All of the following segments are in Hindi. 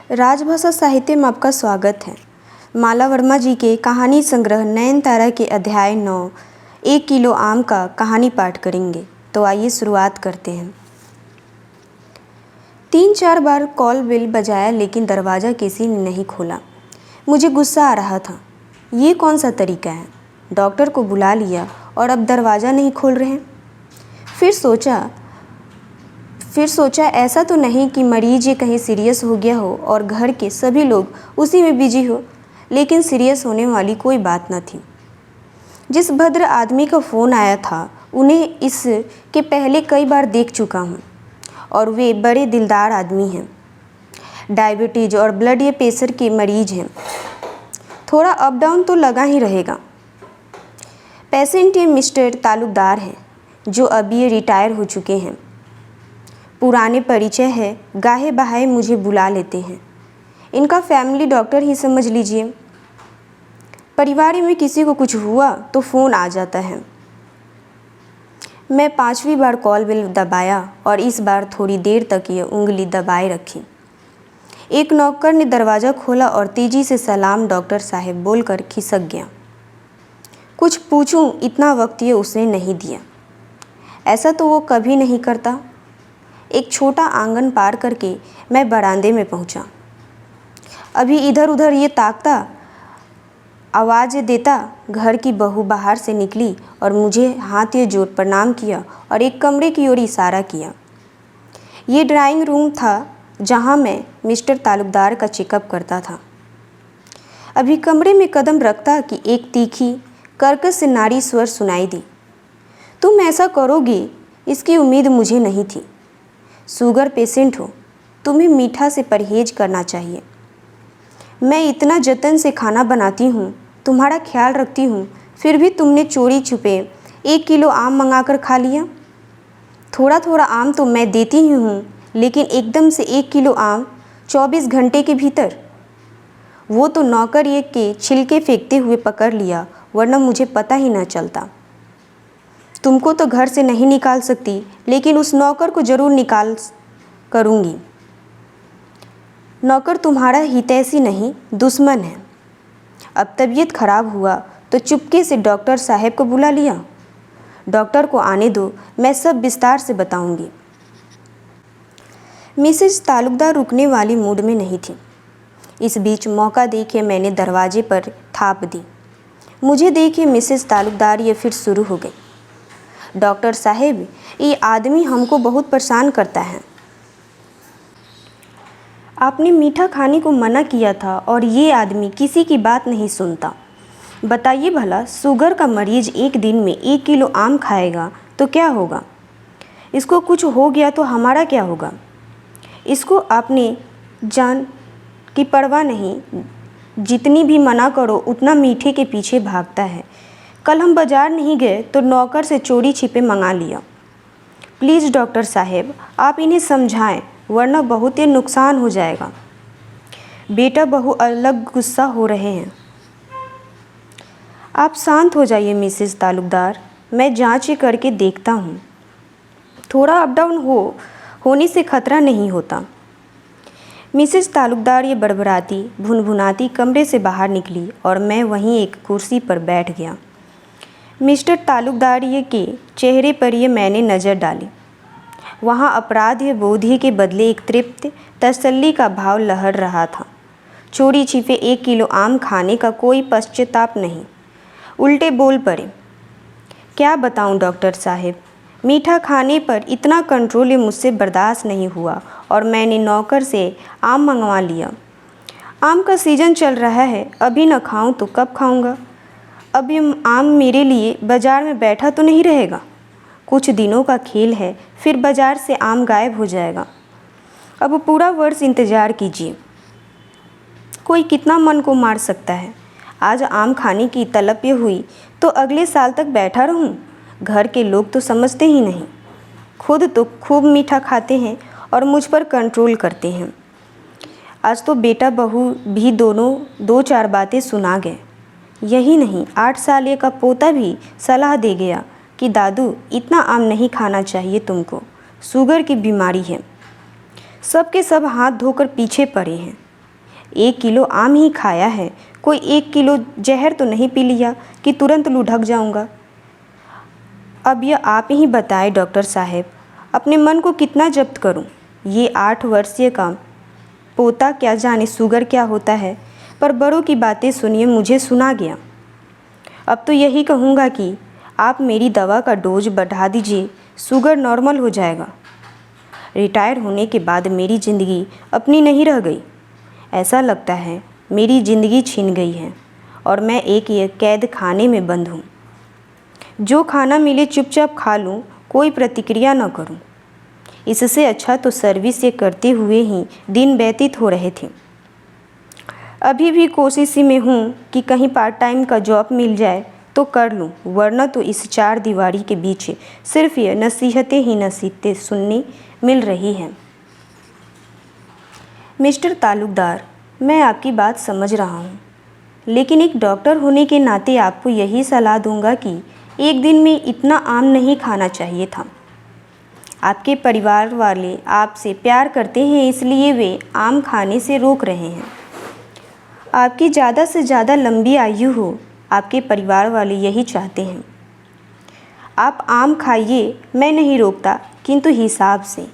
राजभाषा साहित्य में आपका स्वागत है। माला वर्मा जी के कहानी संग्रह नयनतारा के अध्याय 9 1 किलो आम का कहानी पाठ करेंगे। तो आइए शुरुआत करते हैं। 3-4 बार कॉल बेल बजाया लेकिन दरवाज़ा किसी ने नहीं खोला। मुझे गुस्सा आ रहा था। ये कौन सा तरीका है? डॉक्टर को बुला लिया और अब दरवाज़ा नहीं खोल रहे हैं। फिर सोचा ऐसा तो नहीं कि मरीज ये कहीं सीरियस हो गया हो और घर के सभी लोग उसी में बिजी हो। लेकिन सीरियस होने वाली कोई बात न थी। जिस भद्र आदमी का फ़ोन आया था उन्हें इसके पहले कई बार देख चुका हूँ और वे बड़े दिलदार आदमी हैं। डायबिटीज़ और ब्लड प्रेशर के मरीज हैं। थोड़ा अप डाउन तो लगा ही रहेगा। पेशेंट ये मिस्टर तालुकदार हैं जो अभी ये रिटायर हो चुके हैं। पुराने परिचय है, गाहे बहाए मुझे बुला लेते हैं। इनका फैमिली डॉक्टर ही समझ लीजिए। परिवार में किसी को कुछ हुआ तो फ़ोन आ जाता है। मैं 5वीं बार कॉल बेल दबाया और इस बार थोड़ी देर तक ये उंगली दबाए रखी। एक नौकर ने दरवाज़ा खोला और तेज़ी से सलाम डॉक्टर साहब बोलकर खिसक गया। कुछ पूछूं इतना वक्त ये उसने नहीं दिया। ऐसा तो वो कभी नहीं करता। एक छोटा आंगन पार करके मैं बरामदे में पहुंचा। अभी इधर उधर ये ताकता, आवाज़ देता, घर की बहू बाहर से निकली और मुझे हाथ ये जोड़ प्रणाम किया और एक कमरे की ओर इशारा किया। ये ड्राइंग रूम था जहां मैं मिस्टर तालुकदार का चेकअप करता था। अभी कमरे में कदम रखता कि एक तीखी कर्कश से नारी स्वर सुनाई दी। तुम ऐसा करोगे इसकी उम्मीद मुझे नहीं थी। शुगर पेशेंट हो, तुम्हें मीठा से परहेज करना चाहिए। मैं इतना जतन से खाना बनाती हूँ, तुम्हारा ख्याल रखती हूँ, फिर भी तुमने चोरी छुपे 1 किलो आम मंगाकर खा लिया। थोड़ा थोड़ा आम तो मैं देती ही हूँ, लेकिन एकदम से 1 किलो आम 24 घंटे के भीतर? वो तो नौकर ये के छिलके फेंकते हुए पकड़ लिया, वरना मुझे पता ही न चलता। तुमको तो घर से नहीं निकाल सकती, लेकिन उस नौकर को ज़रूर निकाल करूँगी। नौकर तुम्हारा हितैषी नहीं, दुश्मन है। अब तबीयत खराब हुआ तो चुपके से डॉक्टर साहब को बुला लिया। डॉक्टर को आने दो, मैं सब विस्तार से बताऊंगी। मिसेज तालुकदार रुकने वाली मूड में नहीं थी। इस बीच मौका देखे मैंने दरवाजे पर थाप दी। मुझे देखे मिसेज तालुकदार ये फिर शुरू हो गई। डॉक्टर साहब, ये आदमी हमको बहुत परेशान करता है। आपने मीठा खाने को मना किया था और ये आदमी किसी की बात नहीं सुनता। बताइए भला, शुगर का मरीज एक दिन में 1 किलो आम खाएगा तो क्या होगा? इसको कुछ हो गया तो हमारा क्या होगा? इसको आपने जान की परवाह नहीं। जितनी भी मना करो उतना मीठे के पीछे भागता है। कल हम बाज़ार नहीं गए तो नौकर से चोरी छिपे मंगा लिया। प्लीज़ डॉक्टर साहब, आप इन्हें समझाएं, वरना बहुत ही नुकसान हो जाएगा। बेटा बहू अलग गुस्सा हो रहे हैं। आप शांत हो जाइए मिसेस तालुकदार, मैं जांच करके देखता हूँ। थोड़ा अप डाउन होने से खतरा नहीं होता। मिसेस तालुकदार ये बड़बड़ाती भुनभुनाती कमरे से बाहर निकली और मैं वहीं एक कुर्सी पर बैठ गया। मिस्टर तालुकदार ये के चेहरे पर ये मैंने नज़र डाली। वहाँ अपराध या बोधी के बदले एक तृप्त तसल्ली का भाव लहर रहा था। चोरी छिपे 1 किलो आम खाने का कोई पश्चाताप नहीं। उल्टे बोल पड़े। क्या बताऊं डॉक्टर साहब, मीठा खाने पर इतना कंट्रोल ये मुझसे बर्दाश्त नहीं हुआ और मैंने नौकर से आम मंगवा लिया। आम का सीज़न चल रहा है, अभी न खाऊं तो कब खाऊंगा? अब ये आम मेरे लिए बाज़ार में बैठा तो नहीं रहेगा। कुछ दिनों का खेल है, फिर बाज़ार से आम गायब हो जाएगा। अब पूरा वर्ष इंतज़ार कीजिए। कोई कितना मन को मार सकता है? आज आम खाने की तलब ये हुई तो अगले साल तक बैठा रहूं? घर के लोग तो समझते ही नहीं। खुद तो खूब मीठा खाते हैं और मुझ पर कंट्रोल करते हैं। आज तो बेटा बहू भी दोनों 2-4 बातें सुना गए। यही नहीं, 8 साल का पोता भी सलाह दे गया कि दादू, इतना आम नहीं खाना चाहिए तुमको, शुगर की बीमारी है। सब के सब हाथ धोकर पीछे पड़े हैं। 1 किलो आम ही खाया है, कोई 1 किलो जहर तो नहीं पी लिया कि तुरंत लुढ़क जाऊंगा। अब यह आप ही बताएं डॉक्टर साहब, अपने मन को कितना जब्त करूं? ये 8 वर्षीय का पोता क्या जाने शुगर क्या होता है, पर बड़ों की बातें सुनिए मुझे सुना गया। अब तो यही कहूँगा कि आप मेरी दवा का डोज बढ़ा दीजिए, शुगर नॉर्मल हो जाएगा। रिटायर होने के बाद मेरी ज़िंदगी अपनी नहीं रह गई। ऐसा लगता है मेरी ज़िंदगी छिन गई है और मैं एक ये कैद खाने में बंद हूँ। जो खाना मिले चुपचाप खा लूँ, कोई प्रतिक्रिया न करूँ। इससे अच्छा तो सर्विस ये करते हुए ही दिन व्यतीत हो रहे थे। अभी भी कोशिश में हूँ कि कहीं पार्ट टाइम का जॉब मिल जाए तो कर लूँ, वरना तो इस 4 दीवारी के बीच सिर्फ ये नसीहतें ही नसीहतें सुनने मिल रही हैं। मिस्टर तालुकदार, मैं आपकी बात समझ रहा हूँ, लेकिन एक डॉक्टर होने के नाते आपको यही सलाह दूंगा कि एक दिन में इतना आम नहीं खाना चाहिए था। आपके परिवार वाले आपसे प्यार करते हैं, इसलिए वे आम खाने से रोक रहे हैं। आपकी ज़्यादा से ज़्यादा लंबी आयु हो, आपके परिवार वाले यही चाहते हैं। आप आम खाइए, मैं नहीं रोकता, किंतु हिसाब से।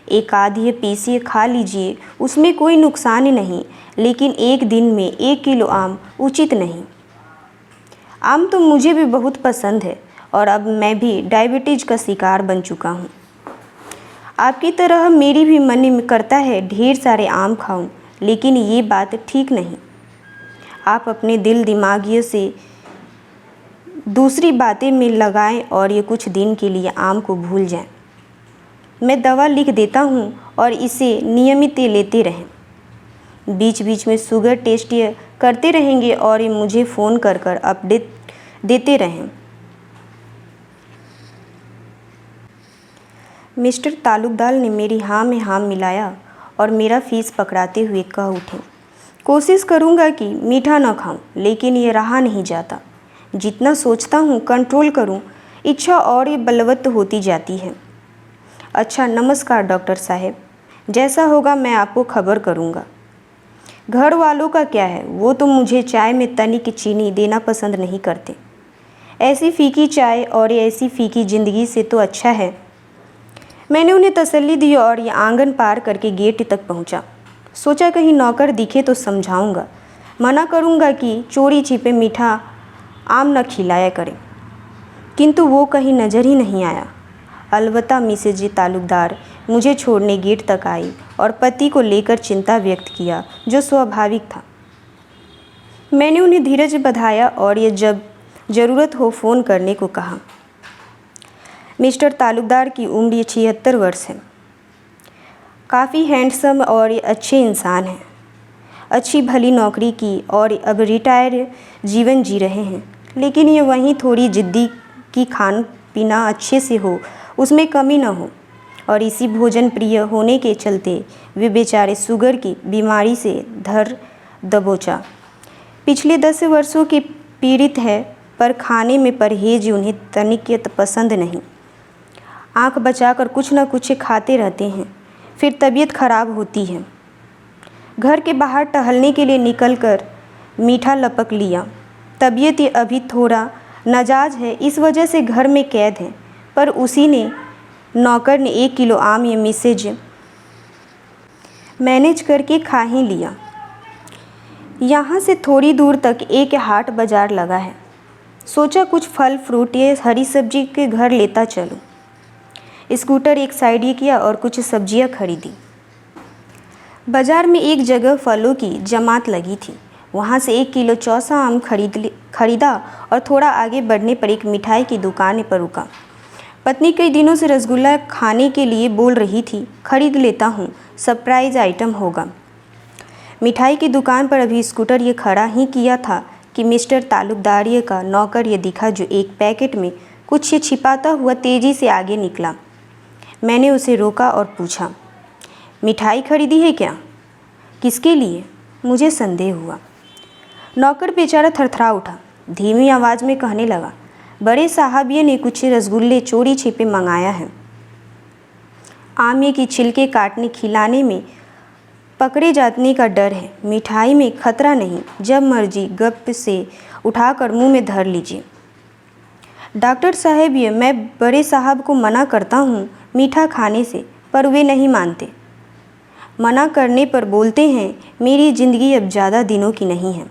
एक आधी पीसी खा लीजिए, उसमें कोई नुकसान नहीं, लेकिन एक दिन में 1 किलो आम उचित नहीं। आम तो मुझे भी बहुत पसंद है और अब मैं भी डायबिटीज़ का शिकार बन चुका हूँ। आपकी तरह मेरी भी मन करता है ढेर सारे आम खाऊं, लेकिन ये बात ठीक नहीं। आप अपने दिल दिमागियों से दूसरी बातें में लगाएं और ये कुछ दिन के लिए आम को भूल जाएं। मैं दवा लिख देता हूँ और इसे नियमित लेते रहें। बीच बीच में शुगर टेस्ट ये करते रहेंगे और ये मुझे फ़ोन कर कर अपडेट देते रहें। मिस्टर तालुकदार ने मेरी हाँ में हाँ मिलाया और मेरा फीस पकड़ाते हुए कह उठे, कोशिश करूँगा कि मीठा न खाऊं, लेकिन ये रहा नहीं जाता। जितना सोचता हूँ कंट्रोल करूँ, इच्छा और ये बलवत्त होती जाती है। अच्छा, नमस्कार डॉक्टर साहब, जैसा होगा मैं आपको खबर करूँगा। घर वालों का क्या है, वो तो मुझे चाय में तनिक चीनी देना पसंद नहीं करते। ऐसी फीकी चाय और ऐसी फीकी ज़िंदगी से तो अच्छा है। मैंने उन्हें तसल्ली दी और ये आंगन पार करके गेट तक पहुंचा। सोचा कहीं नौकर दिखे तो समझाऊंगा, मना करूंगा कि चोरी छिपे मीठा आम न खिलाया करें, किंतु वो कहीं नज़र ही नहीं आया। अलबत्ता मिसेज जी तालुकदार मुझे छोड़ने गेट तक आई और पति को लेकर चिंता व्यक्त किया, जो स्वाभाविक था। मैंने उन्हें धीरज बधाया और ये जब ज़रूरत हो फ़ोन करने को कहा। मिस्टर तालुकदार की उम्र 76 वर्ष है। काफ़ी हैंडसम और अच्छे इंसान हैं। अच्छी भली नौकरी की और अब रिटायर जीवन जी रहे हैं, लेकिन ये वहीं थोड़ी जिद्दी की खान पीना अच्छे से हो, उसमें कमी न हो, और इसी भोजन प्रिय होने के चलते वे बेचारे शुगर की बीमारी से धर दबोचा। पिछले 10 वर्षों के पीड़ित है, पर खाने में परहेज उन्हें तनिक पसंद नहीं। आंख बचाकर कुछ न कुछ खाते रहते हैं, फिर तबीयत खराब होती है। घर के बाहर टहलने के लिए निकलकर मीठा लपक लिया। तबीयत अभी थोड़ा नाजाज है, इस वजह से घर में कैद है, पर उसी ने नौकर ने 1 किलो आम ये मिसेज मैनेज करके खा ही लिया। यहाँ से थोड़ी दूर तक एक हाट बाज़ार लगा है। सोचा कुछ फल फ्रूट या हरी सब्जी के घर लेता चलूँ। स्कूटर एक साइड ही किया और कुछ सब्जियाँ खरीदी। बाज़ार में एक जगह फलों की जमात लगी थी, वहाँ से 1 किलो चौसा आम खरीदा और थोड़ा आगे बढ़ने पर एक मिठाई की दुकान पर रुका। पत्नी कई दिनों से रसगुल्ला खाने के लिए बोल रही थी, खरीद लेता हूँ, सरप्राइज़ आइटम होगा। मिठाई की दुकान पर अभी स्कूटर ये खड़ा ही किया था कि मिस्टर तालुकदार का नौकर ये दिखा, जो एक पैकेट में कुछ ये छिपाता हुआ तेज़ी से आगे निकला। मैंने उसे रोका और पूछा, मिठाई खरीदी है क्या? किसके लिए? मुझे संदेह हुआ। नौकर बेचारा थरथरा उठा, धीमी आवाज़ में कहने लगा, बड़े साहबिये ने कुछ रसगुल्ले चोरी छिपे मंगाया है। आमे की छिलके काटने खिलाने में पकड़े जाने का डर है। मिठाई में खतरा नहीं, जब मर्जी गप से उठाकर मुंह में धर लीजिए। डॉक्टर साहब, ये मैं बड़े साहब को मना करता हूँ मीठा खाने से, पर वे नहीं मानते। मना करने पर बोलते हैं मेरी ज़िंदगी अब ज़्यादा दिनों की नहीं है।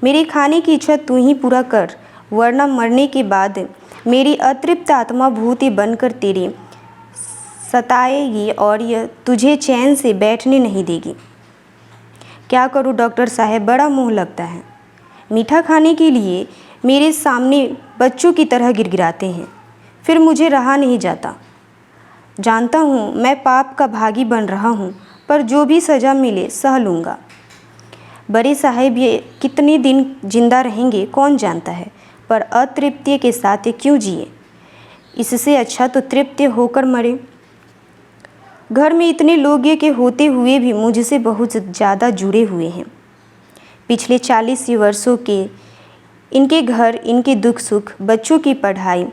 मेरी खाने की इच्छा तू ही पूरा कर, वरना मरने के बाद मेरी अतृप्त आत्मा भूति बनकर तेरी सताएगी और यह तुझे चैन से बैठने नहीं देगी। क्या करूं डॉक्टर साहब, बड़ा मोह लगता है। मीठा खाने के लिए मेरे सामने बच्चों की तरह गिड़गिड़ाते हैं, फिर मुझे रहा नहीं जाता। जानता हूँ मैं पाप का भागी बन रहा हूँ, पर जो भी सज़ा मिले सह लूँगा। बड़े साहब ये कितने दिन जिंदा रहेंगे कौन जानता है, पर अतृप्ति के साथ ये क्यों जिए। इससे अच्छा तो तृप्त होकर मरे। घर में इतने लोग ये के होते हुए भी मुझसे बहुत ज़्यादा जुड़े हुए हैं। पिछले 40 वर्षों के इनके घर, इनके दुख सुख, बच्चों की पढ़ाई,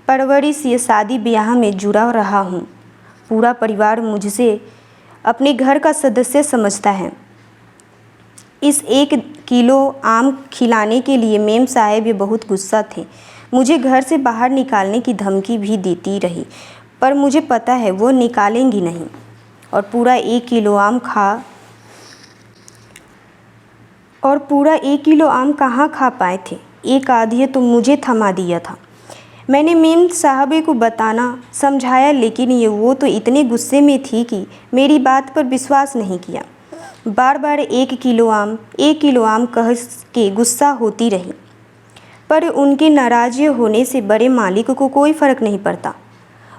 परवरिश, ये शादी ब्याह में जुड़ा रहा हूँ। पूरा परिवार मुझसे अपने घर का सदस्य समझता है। इस 1 किलो आम खिलाने के लिए मेम साहब ये बहुत गुस्सा थे। मुझे घर से बाहर निकालने की धमकी भी देती रही, पर मुझे पता है वो निकालेंगी नहीं। और पूरा 1 किलो आम कहाँ खा पाए थे। एक आधी तो मुझे थमा दिया था। मैंने मेम साहबे को बताना समझाया, लेकिन वो तो इतने गुस्से में थी कि मेरी बात पर विश्वास नहीं किया। बार बार 1 किलो आम कह के गुस्सा होती रही, पर उनके नाराज़ होने से बड़े मालिक को कोई फ़र्क नहीं पड़ता।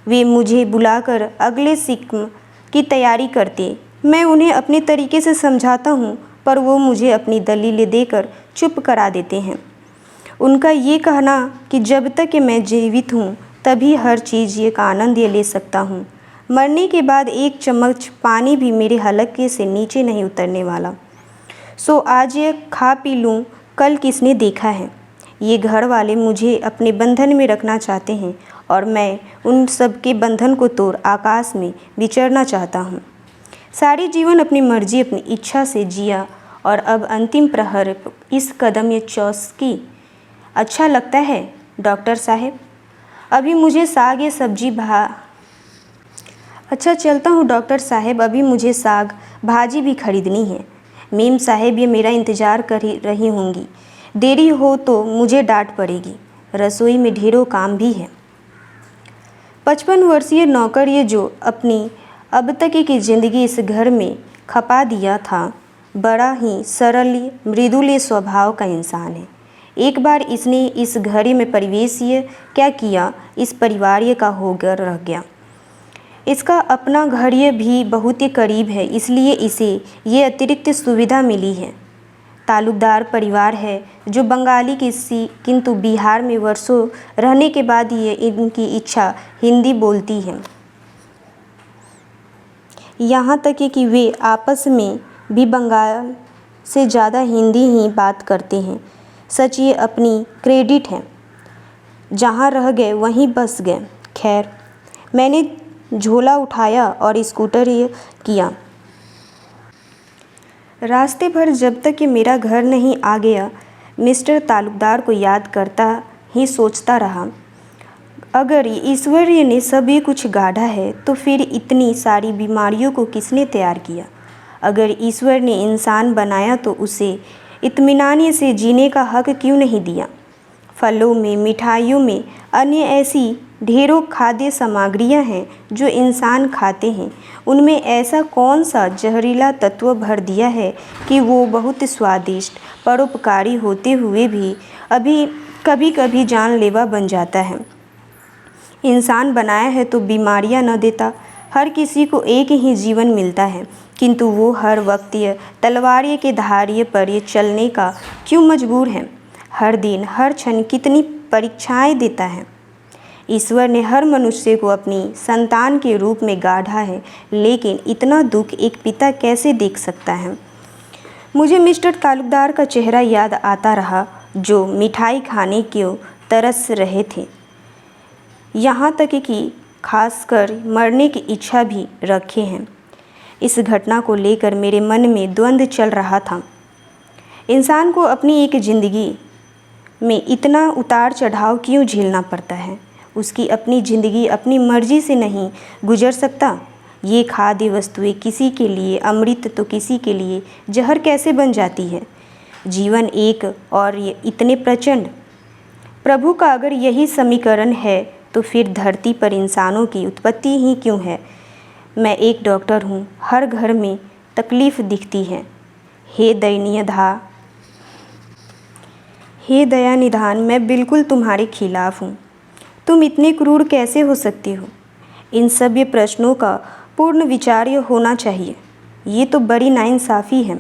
वे मुझे बुलाकर अगले सिक्म की तैयारी करते। मैं उन्हें अपने तरीके से समझाता हूँ, पर वो मुझे अपनी दलीलें देकर चुप करा देते हैं। उनका ये कहना कि जब तक मैं जीवित हूँ तभी हर चीज़ का आनंद ले सकता हूँ। मरने के बाद 1 चम्मच पानी भी मेरे हलके से नीचे नहीं उतरने वाला। सो आज ये खा पी लूँ, कल किसने देखा है। ये घर वाले मुझे अपने बंधन में रखना चाहते हैं और मैं उन सब के बंधन को तोड़ आकाश में विचरना चाहता हूँ। सारी जीवन अपनी मर्जी, अपनी इच्छा से जिया और अब अंतिम प्रहर इस कदम ये चौसकी। अच्छा लगता है डॉक्टर साहब, अभी मुझे साग या सब्जी अच्छा चलता हूँ डॉक्टर साहब, अभी मुझे साग भाजी भी खरीदनी है। मेम साहब ये मेरा इंतज़ार कर रही होंगी। देरी हो तो मुझे डांट पड़ेगी। रसोई में ढेरों काम भी है। 55 वर्षीय नौकर ये जो अपनी अब तक की ज़िंदगी इस घर में खपा दिया था, बड़ा ही सरल मृदुल स्वभाव का इंसान है। एक बार इसने इस घर में प्रवेश क्या किया, इस परिवार का होकर रह गया। इसका अपना घर ये भी बहुत ही करीब है, इसलिए इसे ये अतिरिक्त सुविधा मिली है। तालुकदार परिवार है जो बंगाली किंतु बिहार में वर्षों रहने के बाद ये इनकी इच्छा हिंदी बोलती है। यहाँ तक कि वे आपस में भी बंगाल से ज़्यादा हिंदी ही बात करते हैं। सच ये अपनी क्रेडिट है, जहाँ रह गए वहीं बस गए। खैर, मैंने झोला उठाया और स्कूटर ये किया। रास्ते भर जब तक कि मेरा घर नहीं आ गया, मिस्टर तालुकदार को याद करता ही सोचता रहा, अगर ईश्वर ने सभी कुछ गाढ़ा है तो फिर इतनी सारी बीमारियों को किसने तैयार किया। अगर ईश्वर ने इंसान बनाया तो उसे इत्मीनान से जीने का हक क्यों नहीं दिया। फलों में, मिठाइयों में, अन्य ऐसी ढेरों खाद्य सामग्रियां हैं जो इंसान खाते हैं। उनमें ऐसा कौन सा जहरीला तत्व भर दिया है कि वो बहुत स्वादिष्ट, परोपकारी होते हुए भी कभी कभी जानलेवा बन जाता है। इंसान बनाया है तो बीमारियां न देता। हर किसी को एक ही जीवन मिलता है, किंतु वो हर वक्त ये तलवार के धारिये पर ये चलने का क्यों मजबूर है। हर दिन, हर क्षण कितनी परीक्षाएं देता है। ईश्वर ने हर मनुष्य को अपनी संतान के रूप में गाढ़ा है, लेकिन इतना दुख एक पिता कैसे देख सकता है। मुझे मिस्टर तालुकदार का चेहरा याद आता रहा, जो मिठाई खाने को तरस रहे थे, यहाँ तक कि खासकर मरने की इच्छा भी रखे हैं। इस घटना को लेकर मेरे मन में द्वंद्व चल रहा था। इंसान को अपनी एक ज़िंदगी में इतना उतार चढ़ाव क्यों झेलना पड़ता है? उसकी अपनी ज़िंदगी अपनी मर्जी से नहीं गुजर सकता? ये खाद्य वस्तुएं किसी के लिए अमृत तो किसी के लिए जहर कैसे बन जाती है? जीवन एक और ये इतने प्रचंड। प्रभु का अगर यही समीकरण है तो फिर धरती पर इंसानों की उत्पत्ति ही क्यों है? मैं एक डॉक्टर हूँ, हर घर में तकलीफ़ दिखती है। हे दया निधान, मैं बिल्कुल तुम्हारे खिलाफ़ हूँ। तुम इतने क्रूर कैसे हो सकती हो? इन सब ये प्रश्नों का पूर्ण विचार्य होना चाहिए। ये तो बड़ी नाइंसाफ़ी है।